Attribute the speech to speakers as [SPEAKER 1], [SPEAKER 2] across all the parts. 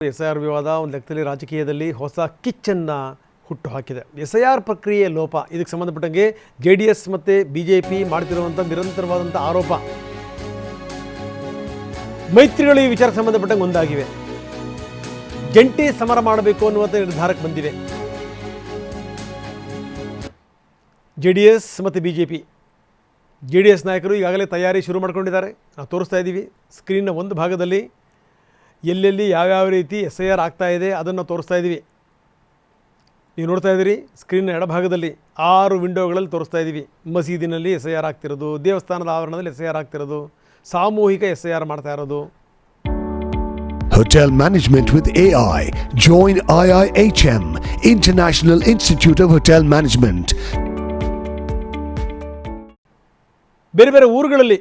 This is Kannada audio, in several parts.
[SPEAKER 1] SIR ವಿವಾದ ಒಂದು ಲೆಕ್ಕದಲ್ಲಿ ರಾಜಕೀಯದಲ್ಲಿ ಹೊಸ ಕಿಚ್ಚನ್ನು ಹುಟ್ಟು ಹಾಕಿದೆ. SIR ಪ್ರಕ್ರಿಯೆ ಲೋಪ ಇದಕ್ಕೆ ಸಂಬಂಧಪಟ್ಟಂಗೆ JDS ಮತ್ತು BJP ಮಾಡ್ತಿರುವಂಥ ನಿರಂತರವಾದಂಥ ಆರೋಪ ಮೈತ್ರಿಗಳು ಈ ವಿಚಾರಕ್ಕೆ ಸಂಬಂಧಪಟ್ಟಂಗೆ ಒಂದಾಗಿವೆ. ಜಂಟಿ ಸಮರ ಮಾಡಬೇಕು ಅನ್ನುವಂಥ ನಿರ್ಧಾರಕ್ಕೆ ಬಂದಿವೆ. JDS ಮತ್ತು BJP JDS ನಾಯಕರು ಈಗಾಗಲೇ ತಯಾರಿ ಶುರು ಮಾಡ್ಕೊಂಡಿದ್ದಾರೆ. ನಾವು ತೋರಿಸ್ತಾ ಇದ್ದೀವಿ ಸ್ಕ್ರೀನ್ನ ಒಂದು ಭಾಗದಲ್ಲಿ ಎಲ್ಲೆಲ್ಲಿ ಯಾವ್ಯಾವ ರೀತಿ SIR ಆಗ್ತಾ ಇದೆ ಅದನ್ನು ತೋರಿಸ್ತಾ ಇದ್ದೀವಿ. ನೀವು ನೋಡ್ತಾ ಇದ್ದೀರಿ ಸ್ಕ್ರೀನ್ನ ಎಡಭಾಗದಲ್ಲಿ 6 ವಿಂಡೋಗಳಲ್ಲಿ ತೋರಿಸ್ತಾ ಇದ್ದೀವಿ. ಮಸೀದಿನಲ್ಲಿ SIR ಆಗ್ತಿರೋದು, ದೇವಸ್ಥಾನದ ಆವರಣದಲ್ಲಿ SIR ಆಗ್ತಿರೋದು, ಸಾಮೂಹಿಕ SIR ಮಾಡ್ತಾ ಇರೋದು.
[SPEAKER 2] Hotel Management with AI. Join IIHM, International Institute of Hotel Management.
[SPEAKER 1] ಬೇರೆ ಬೇರೆ ಊರುಗಳಲ್ಲಿ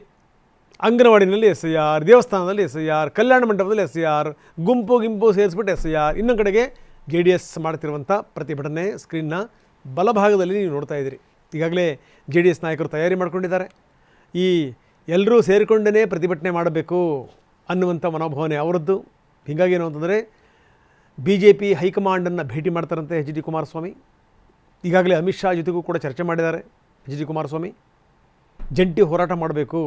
[SPEAKER 1] ಅಂಗನವಾಡಿನಲ್ಲಿ SIR, ದೇವಸ್ಥಾನದಲ್ಲಿ SIR, ಕಲ್ಯಾಣ ಮಂಟಪದಲ್ಲಿ SIR, ಗುಂಪು ಸೇರಿಸ್ಬಿಟ್ಟು SIR. ಇನ್ನೊಂದು ಕಡೆಗೆ JDS ಮಾಡ್ತಿರುವಂಥ ಪ್ರತಿಭಟನೆ ಸ್ಕ್ರೀನ್ನ ಬಲಭಾಗದಲ್ಲಿ ನೀವು ನೋಡ್ತಾ ಇದ್ದೀರಿ. ಈಗಾಗಲೇ JDS ನಾಯಕರು ತಯಾರಿ ಮಾಡ್ಕೊಂಡಿದ್ದಾರೆ. ಈ ಎಲ್ಲರೂ ಸೇರಿಕೊಂಡೇ ಪ್ರತಿಭಟನೆ ಮಾಡಬೇಕು ಅನ್ನುವಂಥ ಮನೋಭಾವನೆ ಅವರದ್ದು. ಹೀಗಾಗಿ ಏನು ಅಂತಂದರೆ BJP ಹೈಕಮಾಂಡನ್ನು ಭೇಟಿ ಮಾಡ್ತಾರಂತೆ HD ಕುಮಾರಸ್ವಾಮಿ. ಈಗಾಗಲೇ ಅಮಿತ್ ಶಾ ಜೊತೆಗೂ ಕೂಡ ಚರ್ಚೆ ಮಾಡಿದ್ದಾರೆ HD ಕುಮಾರಸ್ವಾಮಿ. ಜಂಟಿ ಹೋರಾಟ ಮಾಡಬೇಕು,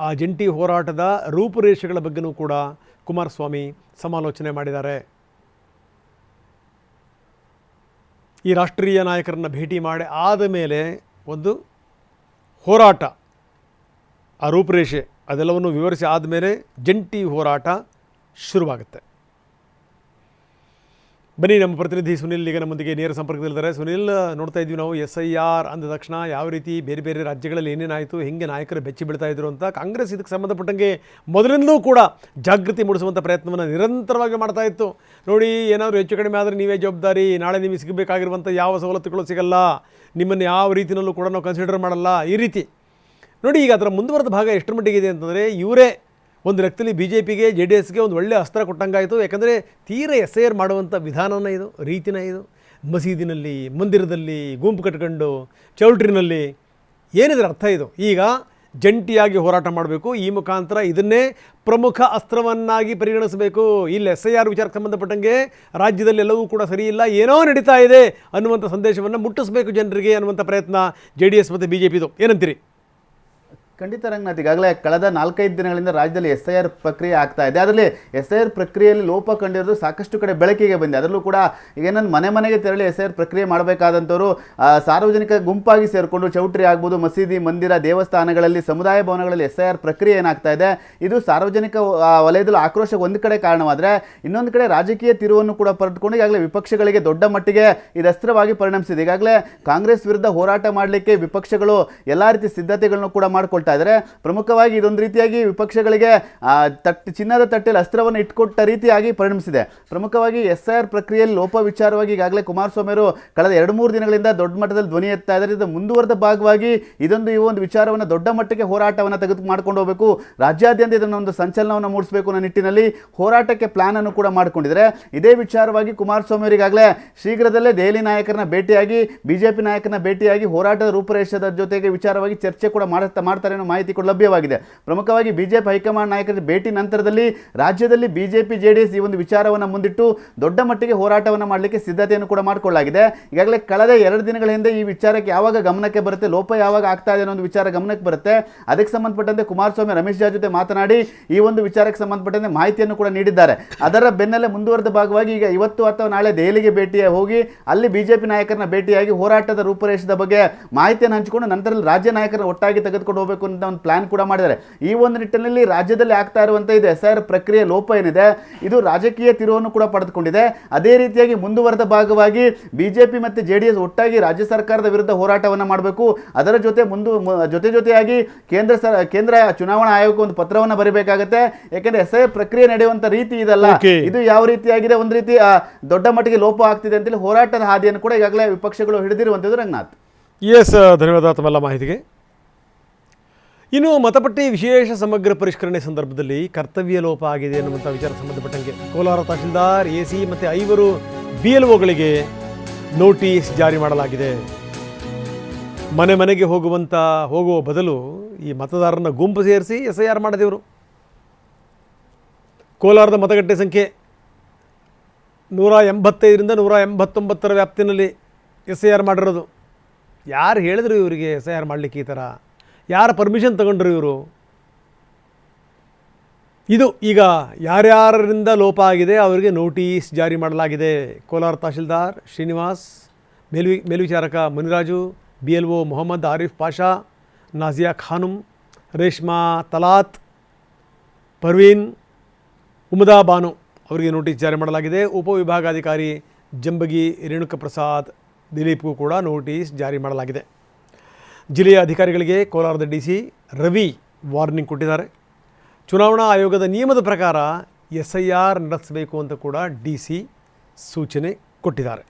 [SPEAKER 1] ಆ ಜಂಟಿ ಹೋರಾಟದ ರೂಪುರೇಷೆಗಳ ಬಗ್ಗೆನೂ ಕೂಡ ಕುಮಾರಸ್ವಾಮಿ ಸಮಾಲೋಚನೆ ಮಾಡಿದ್ದಾರೆ. ಈ ರಾಷ್ಟ್ರೀಯ ನಾಯಕರನ್ನು ಭೇಟಿ ಮಾಡಿ ಆದ ಮೇಲೆ ಒಂದು ಹೋರಾಟ, ಆ ರೂಪುರೇಷೆ ಅದೆಲ್ಲವನ್ನು ವಿವರಿಸಿ ಆದಮೇಲೆ ಜಂಟಿ ಹೋರಾಟ ಶುರುವಾಗುತ್ತೆ. ಬನ್ನಿ, ನಮ್ಮ ಪ್ರತಿನಿಧಿ ಸುನಿಲ್ ಈಗ ನಮ್ಮೊಂದಿಗೆ ನೇರ ಸಂಪರ್ಕದಲ್ಲಿದ್ದಾರೆ. ಸುನಿಲ್, ನೋಡ್ತಾ ಇದ್ವಿ ನಾವು SIR ಅಂದ ತಕ್ಷಣ ಯಾವ ರೀತಿ ಬೇರೆ ಬೇರೆ ರಾಜ್ಯಗಳಲ್ಲಿ ಏನೇನಾಯಿತು, ಹೆಂಗೆ ನಾಯಕರು ಬೆಚ್ಚಿ ಬೀಳ್ತಾ ಇದ್ರು ಅಂತ. ಕಾಂಗ್ರೆಸ್ ಇದಕ್ಕೆ ಸಂಬಂಧಪಟ್ಟಂಗೆ ಮೊದಲಿಂದಲೂ ಕೂಡ ಜಾಗೃತಿ ಮೂಡಿಸುವಂಥ ಪ್ರಯತ್ನವನ್ನು ನಿರಂತರವಾಗಿ ಮಾಡ್ತಾ ಇತ್ತು. ನೋಡಿ, ಏನಾದರೂ ಹೆಚ್ಚು ಕಡಿಮೆ ಆದರೆ ನೀವೇ ಜವಾಬ್ದಾರಿ, ನಾಳೆ ನಿಮಗೆ ಸಿಗಬೇಕಾಗಿರುವಂಥ ಯಾವ ಸವಲತ್ತುಗಳು ಸಿಗಲ್ಲ, ನಿಮ್ಮನ್ನು ಯಾವ ರೀತಿಯಲ್ಲೂ ಕೂಡ ನಾವು ಕನ್ಸಿಡರ್ ಮಾಡಲ್ಲ, ಈ ರೀತಿ. ನೋಡಿ, ಈಗ ಅದರ ಮುಂದುವರೆದ ಭಾಗ ಎಷ್ಟರ ಮಟ್ಟಿಗೆ ಇದೆ ಅಂತಂದರೆ ಇವರೇ ಒಂದು ಲೆಕ್ಕದಲ್ಲಿ BJPಗೆ JDSಗೆ ಒಂದು ಒಳ್ಳೆಯ ಅಸ್ತ್ರ ಕೊಟ್ಟಂಗಾಯಿತು. ಯಾಕಂದರೆ ತೀರ SIR ಮಾಡುವಂಥ ವಿಧಾನನ ಇದು, ರೀತಿನ ಇದು. ಮಸೀದಿನಲ್ಲಿ, ಮಂದಿರದಲ್ಲಿ ಗುಂಪು ಕಟ್ಕೊಂಡು, ಚೌಲ್ಟ್ರಿನಲ್ಲಿ, ಏನಿದ್ರ ಅರ್ಥ ಇದು? ಈಗ ಜಂಟಿಯಾಗಿ ಹೋರಾಟ ಮಾಡಬೇಕು. ಈ ಮುಖಾಂತರ ಇದನ್ನೇ ಪ್ರಮುಖ ಅಸ್ತ್ರವನ್ನಾಗಿ ಪರಿಗಣಿಸಬೇಕು. ಇಲ್ಲಿ SIR ವಿಚಾರಕ್ಕೆ ಸಂಬಂಧಪಟ್ಟಂಗೆ ರಾಜ್ಯದಲ್ಲಿ ಎಲ್ಲವೂ ಕೂಡ ಸರಿಯಿಲ್ಲ, ಏನೋ ನಡೀತಾ ಇದೆ ಅನ್ನುವಂಥ ಸಂದೇಶವನ್ನು ಮುಟ್ಟಿಸಬೇಕು ಜನರಿಗೆ ಅನ್ನುವಂಥ ಪ್ರಯತ್ನ JDS ಮತ್ತು BJPದು. ಏನಂತೀರಿ?
[SPEAKER 3] ಖಂಡಿತ ರಂಗನಾಥ್, ಈಗಾಗಲೇ ಕಳೆದ 4-5 ದಿನಗಳಿಂದ ರಾಜ್ಯದಲ್ಲಿ SIR ಪ್ರಕ್ರಿಯೆ ಆಗ್ತಾ ಇದೆ. ಅದರಲ್ಲಿ SIR ಪ್ರಕ್ರಿಯೆಯಲ್ಲಿ ಲೋಪ ಕಂಡಿರೋದು ಸಾಕಷ್ಟು ಕಡೆ ಬೆಳಕಿಗೆ ಬಂದಿದೆ. ಅದರಲ್ಲೂ ಕೂಡ ಈಗ ಏನಂದ್ರೆ ಮನೆಗೆ ತೆರಳಿ SIR ಪ್ರಕ್ರಿಯೆ ಮಾಡಬೇಕಾದಂಥವ್ರು ಸಾರ್ವಜನಿಕ ಗುಂಪಾಗಿ ಸೇರಿಕೊಂಡು ಚೌಟ್ರಿ ಆಗ್ಬೋದು, ಮಸೀದಿ, ಮಂದಿರ, ದೇವಸ್ಥಾನಗಳಲ್ಲಿ, ಸಮುದಾಯ ಭವನಗಳಲ್ಲಿ SIR ಪ್ರಕ್ರಿಯೆ ಏನಾಗ್ತಾ ಇದೆ, ಇದು ಸಾರ್ವಜನಿಕ ವಲಯದಲ್ಲಿ ಆಕ್ರೋಶ ಒಂದು ಕಡೆ ಕಾರಣವಾದರೆ, ಇನ್ನೊಂದು ಕಡೆ ರಾಜಕೀಯ ತಿರುವನ್ನು ಕೂಡ ಪಡೆದುಕೊಂಡು ಈಗಾಗಲೇ ವಿಪಕ್ಷಗಳಿಗೆ ದೊಡ್ಡ ಮಟ್ಟಿಗೆ ಇದು ಅಸ್ತ್ರವಾಗಿ ಪರಿಣಮಿಸಿದೆ. ಈಗಾಗಲೇ ಕಾಂಗ್ರೆಸ್ ವಿರುದ್ಧ ಹೋರಾಟ ಮಾಡಲಿಕ್ಕೆ ವಿಪಕ್ಷಗಳು ಎಲ್ಲ ರೀತಿ ಸಿದ್ಧತೆಗಳನ್ನು ಕೂಡ ಮಾಡಿಕೊಳ್ತಾ ಇದ್ದಾರೆ. ಪ್ರಮುಖವಾಗಿ ಇದೊಂದು ರೀತಿಯಾಗಿ ವಿಪಕ್ಷಗಳಿಗೆ ಚಿನ್ನದ ತಟ್ಟೆಯಲ್ಲಿ ಅಸ್ತ್ರವನ್ನು ಇಟ್ಕೊಟ್ಟ ರೀತಿಯಾಗಿ ಪರಿಣಮಿಸಿದೆ. ಪ್ರಮುಖವಾಗಿ SIR ಪ್ರಕ್ರಿಯೆಯಲ್ಲಿ ಲೋಪ ವಿಚಾರವಾಗಿ ಈಗಾಗಲೇ ಕುಮಾರಸ್ವಾಮಿ ಅವರು ಕಳೆದ 2-3 ದಿನಗಳಿಂದ ದೊಡ್ಡ ಮಟ್ಟದಲ್ಲಿ ಧ್ವನಿ ಎತ್ತಾ ಇದ್ದಾರೆ. ಇದು ಮುಂದುವರೆದ ಭಾಗವಾಗಿ ಈ ಒಂದು ವಿಚಾರವನ್ನು ದೊಡ್ಡ ಮಟ್ಟಿಗೆ ಹೋರಾಟವನ್ನು ತೆಗೆದು ಮಾಡ್ಕೊಂಡು ಹೋಗಬೇಕು, ರಾಜ್ಯಾದ್ಯಂತ ಇದನ್ನು ಒಂದು ಸಂಚಲನವನ್ನು ಮೂಡಿಸಬೇಕು ಅನ್ನೋ ನಿಟ್ಟಿನಲ್ಲಿ ಹೋರಾಟಕ್ಕೆ ಪ್ಲಾನ್ ಅನ್ನು ಕೂಡ ಮಾಡಿಕೊಂಡಿದ್ದಾರೆ. ಇದೇ ವಿಚಾರವಾಗಿ ಕುಮಾರಸ್ವಾಮಿ ಅವರು ಈಗಾಗಲೇ ಶೀಘ್ರದಲ್ಲೇ ದೆಹಲಿ ನಾಯಕರನ್ನ ಭೇಟಿಯಾಗಿ, BJP ನಾಯಕರನ್ನ ಭೇಟಿಯಾಗಿ ಹೋರಾಟದ ರೂಪುರೇಷದ ಜೊತೆಗೆ ವಿಚಾರವಾಗಿ ಚರ್ಚೆ ಕೂಡ ಮಾಡ್ತಾರೆ ಅನ್ನೋ ಮಾಹಿತಿ ಕೂಡ ಲಭ್ಯವಾಗಿದೆ. ಪ್ರಮುಖವಾಗಿ BJP ಹೈಕಮಾಂಡ್ ನಾಯಕರ ಭೇಟಿ ನಂತರದಲ್ಲಿ ರಾಜ್ಯದಲ್ಲಿ BJP JDS ಈ ಒಂದು ವಿಚಾರವನ್ನು ಮುಂದಿಟ್ಟು ದೊಡ್ಡ ಮಟ್ಟಿಗೆ ಹೋರಾಟವನ್ನು ಮಾಡಲಿಕ್ಕೆ ಸಿದ್ಧತೆಯನ್ನು ಕೂಡ ಮಾಡಿಕೊಳ್ಳಲಾಗಿದೆ. ಈಗಾಗಲೇ ಕಳೆದ 2 ದಿನಗಳ ಹಿಂದೆ ಈ ವಿಚಾರಕ್ಕೆ ಯಾವಾಗ ಗಮನಕ್ಕೆ ಬರುತ್ತೆ, ಲೋಪ ಯಾವಾಗ ಆಗ್ತಾ ಇದೆ ಅನ್ನೋ ಒಂದು ವಿಚಾರ ಗಮನಕ್ಕೆ ಬರುತ್ತೆ. ಅದಕ್ಕೆ ಸಂಬಂಧಪಟ್ಟಂತೆ ಕುಮಾರಸ್ವಾಮಿ ರಮೇಶ್ ಜಾ ಜೊತೆ ಮಾತನಾಡಿ ಈ ಒಂದು ವಿಚಾರಕ್ಕೆ ಸಂಬಂಧಪಟ್ಟಂತೆ ಮಾಹಿತಿಯನ್ನು ಕೂಡ ನೀಡಿದ್ದಾರೆ. ಅದರ ಬೆನ್ನಲ್ಲೇ ಮುಂದುವರೆದ ಭಾಗವಾಗಿ ಈಗ ಇವತ್ತು ಅಥವಾ ನಾಳೆ ದೆಹಲಿಗೆ ಹೋಗಿ ಅಲ್ಲಿ BJP ನಾಯಕರನ್ನ ಭೇಟಿಯಾಗಿ ಹೋರಾಟದ ರೂಪುರೇಷದ ಬಗ್ಗೆ ಮಾಹಿತಿಯನ್ನು ಹಂಚಿಕೊಂಡು ನಂತರ ರಾಜ್ಯ ನಾಯಕರನ್ನ ಒಟ್ಟಾಗಿ ತೆಗೆದುಕೊಂಡು ಹೋಗಬೇಕು ಅಂತ ಒಂದು ಪ್ಲಾನ್ ಕೂಡ ಮಾಡಿದ್ದಾರೆ. ಈ ಒಂದು ನಿಟ್ಟಿನಲ್ಲಿ ರಾಜ್ಯದಲ್ಲಿ ಆಗ್ತಾ ಇರುವಂಥ ಇದು SIR ಪ್ರಕ್ರಿಯೆ ಲೋಪ ಏನಿದೆ, ಇದು ರಾಜಕೀಯ ತಿರುವನ್ನು ಕೂಡ ಪಡೆದುಕೊಂಡಿದೆ. ಅದೇ ರೀತಿಯಾಗಿ ಮುಂದುವರೆದ ಭಾಗವಾಗಿ BJP ಮತ್ತು JDS ಒಟ್ಟಾಗಿ ರಾಜ್ಯ ಸರ್ಕಾರದ ವಿರುದ್ಧ ಹೋರಾಟವನ್ನು ಮಾಡಬೇಕು. ಅದರ ಜೊತೆಯಾಗಿ ಕೇಂದ್ರ ಚುನಾವಣಾ ಆಯೋಗಕ್ಕೆ ಒಂದು ಪತ್ರವನ್ನು ಬರೀಬೇಕಾಗುತ್ತೆ. ಯಾಕೆಂದ್ರೆ SIR ಪ್ರಕ್ರಿಯೆ ನಡೆಯುವಂತ ರೀತಿ ಇದಲ್ಲ, ಇದು ಯಾವ ರೀತಿಯಾಗಿದೆ, ಒಂದು ರೀತಿ ದೊಡ್ಡ ಮಟ್ಟಿಗೆ ಲೋಪ ಆಗ್ತಿದೆ ಅಂತೇಳಿ ಹೋರಾಟದ ಹಾದಿಯನ್ನು ಕೂಡ ಈಗಾಗಲೇ ವಿಪಕ್ಷಗಳು ಹಿಡಿದಿರುವಂಥದ್ದು. ರಂಗನಾಥ್,
[SPEAKER 1] ಧನ್ಯವಾದ ತಮ್ಮೆಲ್ಲ ಮಾಹಿತಿಗೆ. ಇನ್ನು ಮತಪಟ್ಟಿ ವಿಶೇಷ ಸಮಗ್ರ ಪರಿಷ್ಕರಣೆ ಸಂದರ್ಭದಲ್ಲಿ ಕರ್ತವ್ಯ ಲೋಪ ಆಗಿದೆ ಅನ್ನುವಂಥ ವಿಚಾರ ಸಂಬಂಧಪಟ್ಟಂಗೆ ಕೋಲಾರ ತಹಶೀಲ್ದಾರ್, AC ಮತ್ತು 5 BLOಗಳಿಗೆ ನೋಟಿಸ್ ಜಾರಿ ಮಾಡಲಾಗಿದೆ. ಮನೆಗೆ ಹೋಗುವ ಬದಲು ಈ ಮತದಾರರನ್ನ ಗುಂಪು ಸೇರಿಸಿ SIR ಮಾಡಿದೆವರು. ಕೋಲಾರದ ಮತಗಟ್ಟೆ ಸಂಖ್ಯೆ 185ರಿಂದ 189 ವ್ಯಾಪ್ತಿನಲ್ಲಿ SIR ಮಾಡಿರೋದು. ಯಾರು ಹೇಳಿದ್ರು ಇವರಿಗೆ SIR ಮಾಡಲಿಕ್ಕೆ ಈ ಥರ? ಯಾರ ಪರ್ಮಿಷನ್ ತಗೊಂಡ್ರು ಇವರು? ಇದು ಈಗ ಯಾರ್ಯಾರಿಂದ ಲೋಪ ಆಗಿದೆ ಅವರಿಗೆ ನೋಟಿಸ್ ಜಾರಿ ಮಾಡಲಾಗಿದೆ. ಕೋಲಾರ ತಹಶೀಲ್ದಾರ್ ಶ್ರೀನಿವಾಸ್, ಮೇಲ್ವಿಚಾರಕ ಮುನಿರಾಜು, BLO ಮೊಹಮ್ಮದ್ ಆರಿಫ್ ಪಾಷಾ, ನಾಜಿಯಾ ಖಾನುಮ್, ರೇಷ್ಮಾ ತಲಾತ್, ಪರ್ವೀನ್, ಉಮದಾ ಬಾನು ಅವರಿಗೆ ನೋಟಿಸ್ ಜಾರಿ ಮಾಡಲಾಗಿದೆ. ಉಪವಿಭಾಗಾಧಿಕಾರಿ ಜಂಬಗಿ ರೇಣುಕ ಪ್ರಸಾದ್ ದಿಲೀಪ್ಗೂ ಕೂಡ ನೋಟಿಸ್ ಜಾರಿ ಮಾಡಲಾಗಿದೆ. ಜಿಲ್ಲೆಯ ಅಧಿಕಾರಿಗಳಿಗೆ ಕೋಲಾರದ DC ರವಿ ವಾರ್ನಿಂಗ್ ಕೊಟ್ಟಿದ್ದಾರೆ. ಚುನಾವಣಾ ಆಯೋಗದ ನಿಯಮದ ಪ್ರಕಾರ SIR ನಡೆಸಬೇಕು ಅಂತ ಕೂಡ DC ಸೂಚನೆ ಕೊಟ್ಟಿದ್ದಾರೆ.